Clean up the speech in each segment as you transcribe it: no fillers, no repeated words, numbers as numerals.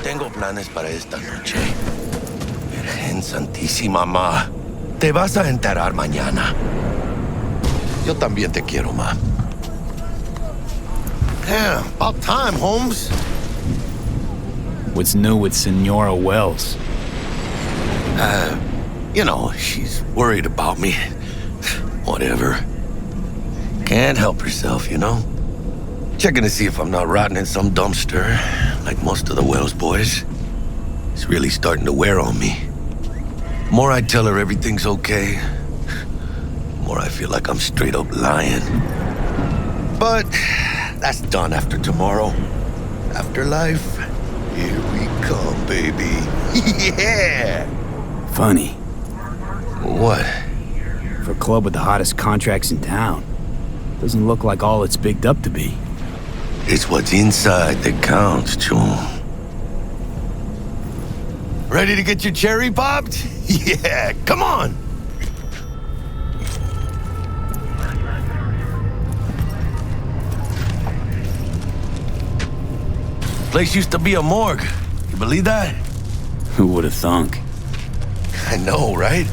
Tengo planes para esta noche. Virgen Santísima, ma. Te vas a enterar mañana. Yo también te quiero, ma. Yeah, about time, Holmes. What's new with Senora Wells? You know, she's worried about me. Whatever. Can't help herself, you know? Checking to see if I'm not rotting in some dumpster, like most of the Wells boys. It's really starting to wear on me. The more I tell her everything's okay, the more I feel like I'm straight up lying. But that's done after tomorrow. Afterlife, here we come, baby. Yeah! Funny. What? For a club with the hottest contracts in town, doesn't look like all it's bigged up to be. It's what's inside that counts, June. Ready to get your cherry popped? Yeah, come on! Place used to be a morgue. You believe that? Who would have thunk? I know, right?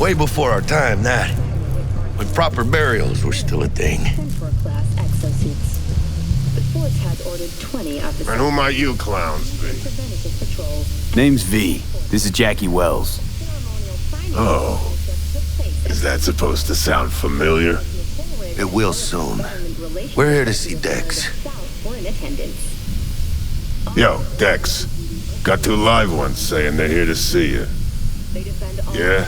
Way before our time, that. When proper burials were still a thing. And who might you clowns be? Name's V. This is Jackie Wells. Oh. Is that supposed to sound familiar? It will soon. We're here to see Dex. Yo, Dex. Got two live ones saying they're here to see you. Yeah?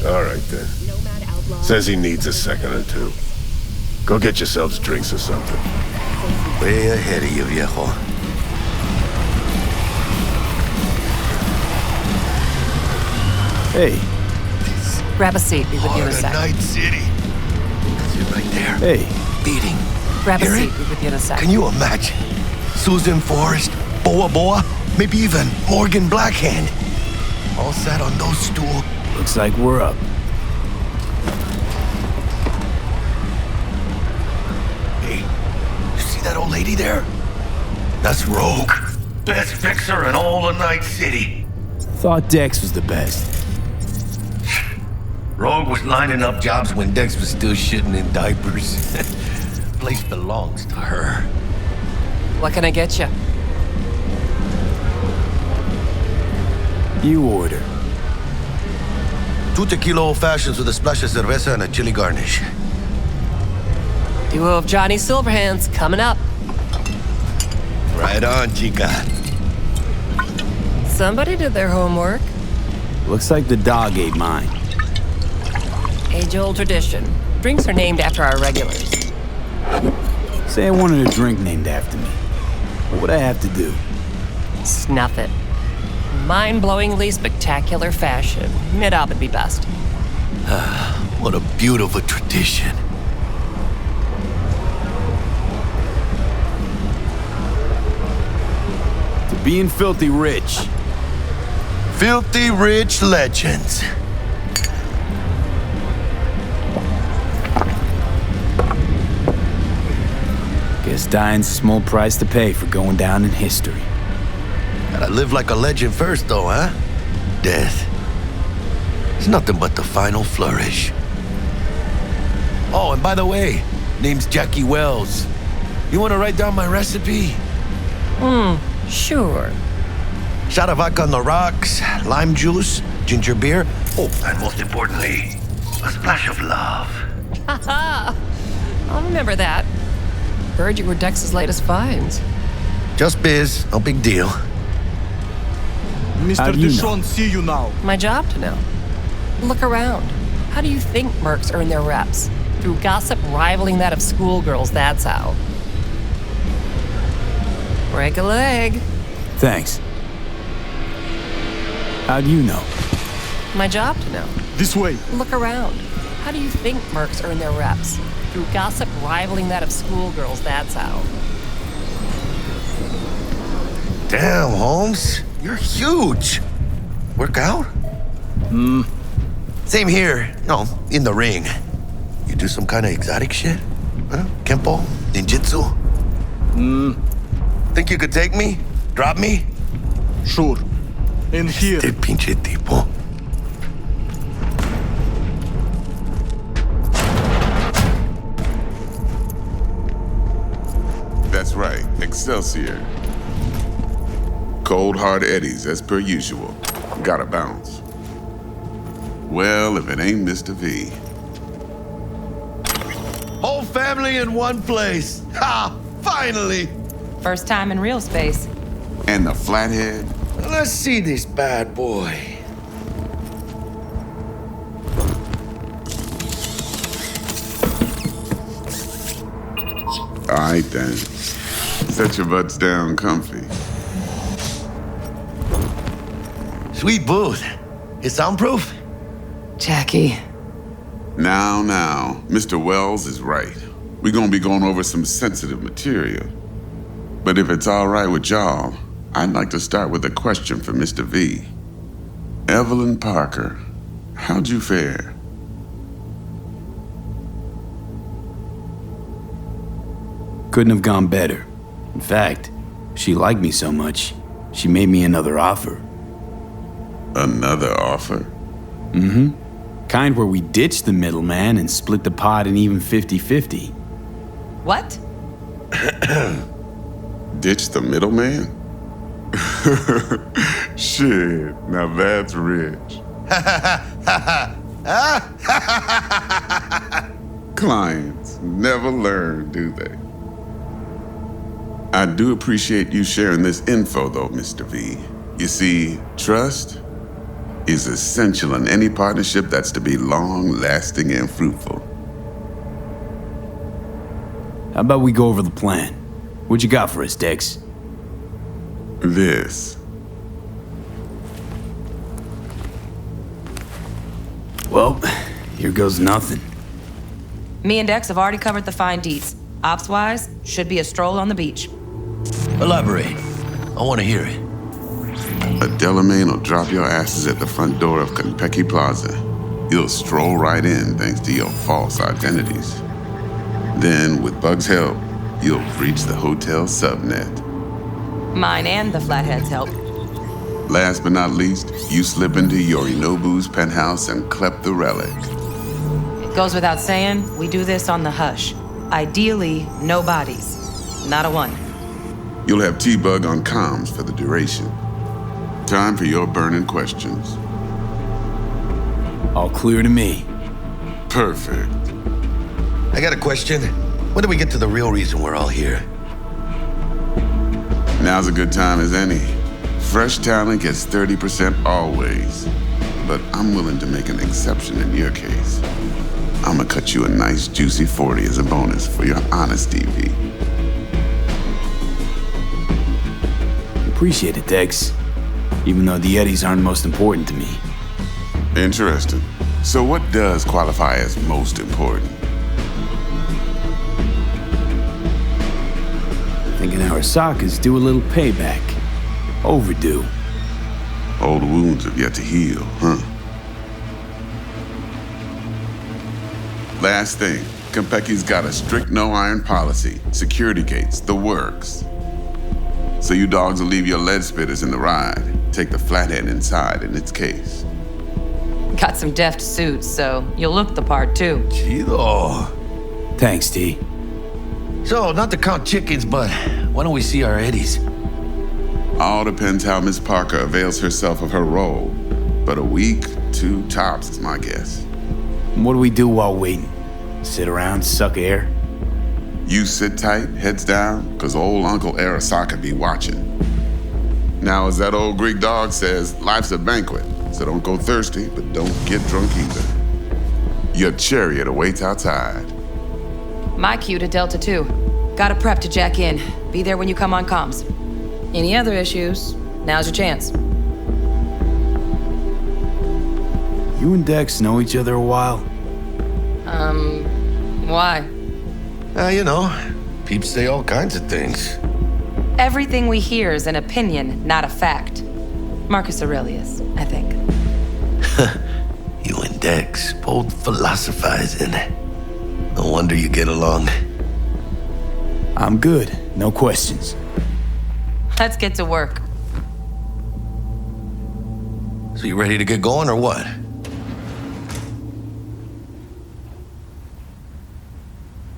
Alright then. Says he needs a second or two. Go get yourselves drinks or something. Way ahead of you, viejo. Hey. Grab a seat. Be with you in a sec. Night City. You're right there. Hey. Beating. Grab a Hear seat. it? Be with you in a sec. Can you imagine? Susan Forrest, Boa Boa, maybe even Morgan Blackhand. All sat on those stools. Looks like we're up. Hey, you see that old lady there? That's Rogue. Best fixer in all of Night City. Thought Dex was the best. Rogue was lining up jobs when Dex was still shitting in diapers. Place belongs to her. What can I get you? You order. 2 tequila old fashions with a splash of cerveza and a chili garnish. Duo of Johnny Silverhands coming up. Right on, chica. Somebody did their homework. Looks like the dog ate mine. Age-old tradition. Drinks are named after our regulars. Say I wanted a drink named after me. What would I have to do? Snuff it. Mind-blowingly spectacular fashion. Mid-op would be best. What a beautiful tradition. To being filthy rich. Filthy rich legends. Guess dying's a small price to pay for going down in history. Gotta live like a legend first, though, huh? Death. It's nothing but the final flourish. Oh, and by the way, name's Jackie Wells. You wanna write down my recipe? Sure. Shot of vodka on the rocks, lime juice, ginger beer. Oh, and most importantly, a splash of love. I'll remember that. Heard you were Dex's latest finds. Just biz, no big deal. How Mr. do you Dishon, see you now. My job to know. Look around. How do you think mercs earn their reps? Through gossip rivaling that of schoolgirls, that's how. Break a leg. Thanks. How do you know? My job to know. This way. Look around. How do you think mercs earn their reps? Through gossip rivaling that of schoolgirls, that's how. Damn, Holmes, you're huge. Work out? Same here, in the ring. You do some kind of exotic shit? Huh? Kempo? Ninjutsu? Think you could take me? Drop me? Sure. And here. Este pinche tipo. That's right, Excelsior. Cold hard eddies as per usual. Gotta bounce. Well, if it ain't Mr. V. Whole family in one place. Ha! Finally! First time in real space. And the flathead? Let's see this bad boy. All right then. Set your butts down comfy. Sweet booth. It's soundproof? Jackie. Now, Mr. Wells is right. We're gonna be going over some sensitive material. But if it's all right with y'all, I'd like to start with a question for Mr. V. Evelyn Parker, how'd you fare? Couldn't have gone better. In fact, she liked me so much, she made me another offer. Another offer? Kind where we ditch the middleman and split the pot in even 50-50. What? Ditch the middleman? Shit, now that's rich. Clients never learn, do they? I do appreciate you sharing this info, though, Mr. V. You see, trust is essential in any partnership that's to be long-lasting and fruitful. How about we go over the plan? What you got for us, Dex? This. Well, here goes nothing. Me and Dex have already covered the fine deets. Ops-wise, should be a stroll on the beach. Elaborate. I want to hear it. A Delamain will drop your asses at the front door of Konpeki Plaza. You'll stroll right in thanks to your false identities. Then, with Bug's help, you'll breach the hotel subnet. Mine and the Flathead's help. Last but not least, you slip into Yorinobu's penthouse and clep the Relic. Goes without saying, we do this on the hush. Ideally, no bodies. Not a one. You'll have T-Bug on comms for the duration. Time for your burning questions. All clear to me. Perfect. I got a question. When do we get to the real reason we're all here? Now's a good time as any. Fresh talent gets 30% always. But I'm willing to make an exception in your case. I'm gonna cut you a nice juicy 40 as a bonus for your honesty, V. Appreciate it, Dex. Even though the Eddies aren't most important to me. Interesting. So what does qualify as most important? Thinking Arasaka's due a little payback. Overdue. Old wounds have yet to heal, huh? Last thing, Konpeki's got a strict no-iron policy. Security gates, the works. So you dogs will leave your lead spitters in the ride. Take the flathead inside in its case. Got some deft suits, so you'll look the part too. Chido. Thanks, T. So, not to count chickens, but why don't we see our Eddies? All depends how Miss Parker avails herself of her role. But a week, 2 tops is my guess. What do we do while waiting? Sit around, suck air? You sit tight, heads down, cause old Uncle Arasaka be watching. Now, as that old Greek dog says, life's a banquet, so don't go thirsty, but don't get drunk either. Your chariot awaits outside. My cue to Delta 2. Gotta prep to jack in. Be there when you come on comms. Any other issues, now's your chance. You and Dex know each other a while? Why? You know, peeps say all kinds of things. Everything we hear is an opinion, not a fact. Marcus Aurelius, I think. You and Dex both philosophizing. No wonder you get along. I'm good, no questions. Let's get to work. So you ready to get going or what?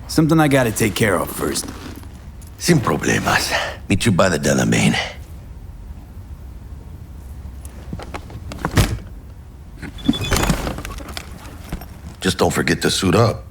Something I gotta take care of first. Sin problemas. Meet you by the Delamain. Just don't forget to suit up.